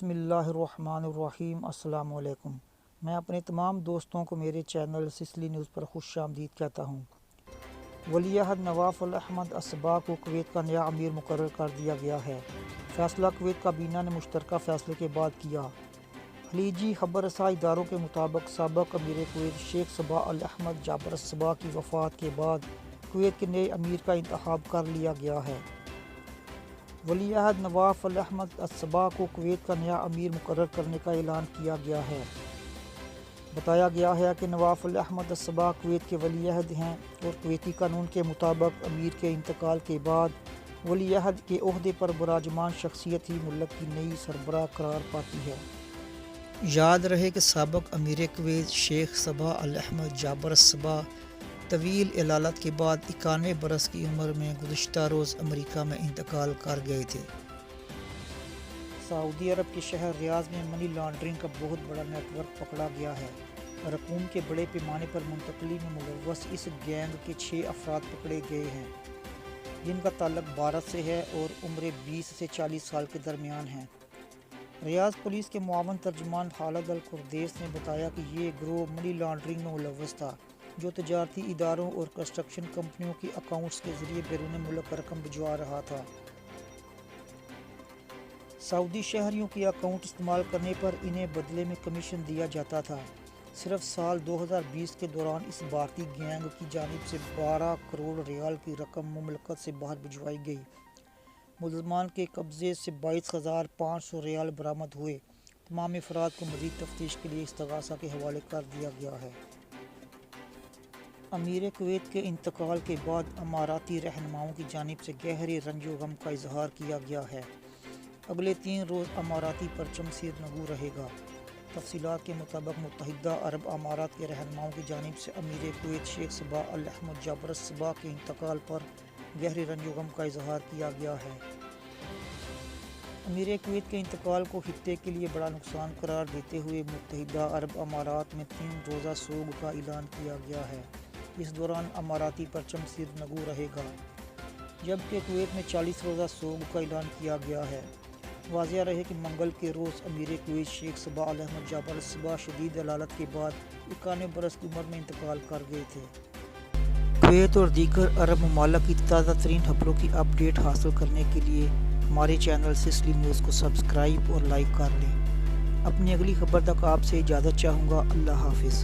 بسم اللہ الرحمن الرحیم۔ السلام علیکم۔ میں اپنے تمام دوستوں کو میرے چینل سسلی نیوز پر خوش آمدید کہتا ہوں۔ ولی عہد نواف الاحمد الصباح کو کویت کا نیا امیر مقرر کر دیا گیا ہے۔ فیصلہ کویت کابینہ نے مشترکہ فیصلے کے بعد کیا۔ خلیجی خبر رساں اداروں کے مطابق سابق امیر کویت شیخ صباح الاحمد جابر الصباح کی وفات کے بعد کویت کے نئے امیر کا انتخاب کر لیا گیا ہے۔ ولی عہد نواف الاحمد الصباح کو کویت کا نیا امیر مقرر کرنے کا اعلان کیا گیا ہے۔ بتایا گیا ہے کہ نواف الاحمد الصباح کویت کے ولی عہد ہیں اور کویتی قانون کے مطابق امیر کے انتقال کے بعد ولی عہد کے عہدے پر براجمان شخصیت ہی ملک کی نئی سربراہ قرار پاتی ہے۔ یاد رہے کہ سابق امیر کویت شیخ صباح الاحمد جابر الصباح طویل علالت کے بعد 91 برس کی عمر میں گزشتہ روز امریکہ میں انتقال کر گئے تھے۔ سعودی عرب کے شہر ریاض میں منی لانڈرنگ کا بہت بڑا نیٹ ورک پکڑا گیا ہے۔ رقوم کے بڑے پیمانے پر منتقلی میں ملوث اس گینگ کے 6 افراد پکڑے گئے ہیں، جن کا تعلق بھارت سے ہے اور عمریں 20 سے 40 سال کے درمیان ہیں۔ ریاض پولیس کے معاون ترجمان خالد القردیس نے بتایا کہ یہ گروہ منی لانڈرنگ میں ملوث تھا، جو تجارتی اداروں اور کنسٹرکشن کمپنیوں کی اکاؤنٹس کے ذریعے بیرون ملک رقم بھجوا رہا تھا۔ سعودی شہریوں کے اکاؤنٹ استعمال کرنے پر انہیں بدلے میں کمیشن دیا جاتا تھا۔ صرف سال 2020 کے دوران اس بھارتی گینگ کی جانب سے 12 کروڑ ریال کی رقم مملکت سے باہر بھجوائی گئی۔ ملزمان کے قبضے سے 22,500 ریال برآمد ہوئے۔ تمام افراد کو مزید تفتیش کے لیے استغاثہ کے حوالے کر دیا گیا ہے۔ امیر کویت کے انتقال کے بعد اماراتی رہنماؤں کی جانب سے گہرے رنج و غم کا اظہار کیا گیا ہے۔ اگلے 3 روز اماراتی پرچم سیر نگو رہے گا۔ تفصیلات کے مطابق متحدہ عرب امارات کے رہنماؤں کی جانب سے امیر کویت شیخ صباح الاحمد جابر الصباح کے انتقال پر گہرے رنج و غم کا اظہار کیا گیا ہے۔ امیر کویت کے انتقال کو خطے کے لیے بڑا نقصان قرار دیتے ہوئے متحدہ عرب امارات میں 3 روزہ سوگ کا اعلان کیا گیا ہے۔ اس دوران اماراتی پرچم سیر نگو رہے گا، جبکہ کویت میں 40 روزہ سوگ کا اعلان کیا گیا ہے۔ واضح رہے کہ منگل کے روز امیر کویت شیخ صباح الاحمد جابر الصباح شدید علالت کے بعد 91 برس کی عمر میں انتقال کر گئے تھے۔ کویت اور دیگر عرب ممالک کی تازہ ترین خبروں کی اپ ڈیٹ حاصل کرنے کے لیے ہمارے چینل سسلی نیوز کو سبسکرائب اور لائک کر لیں۔ اپنی اگلی خبر تک آپ سے اجازت چاہوں گا۔ اللہ حافظ۔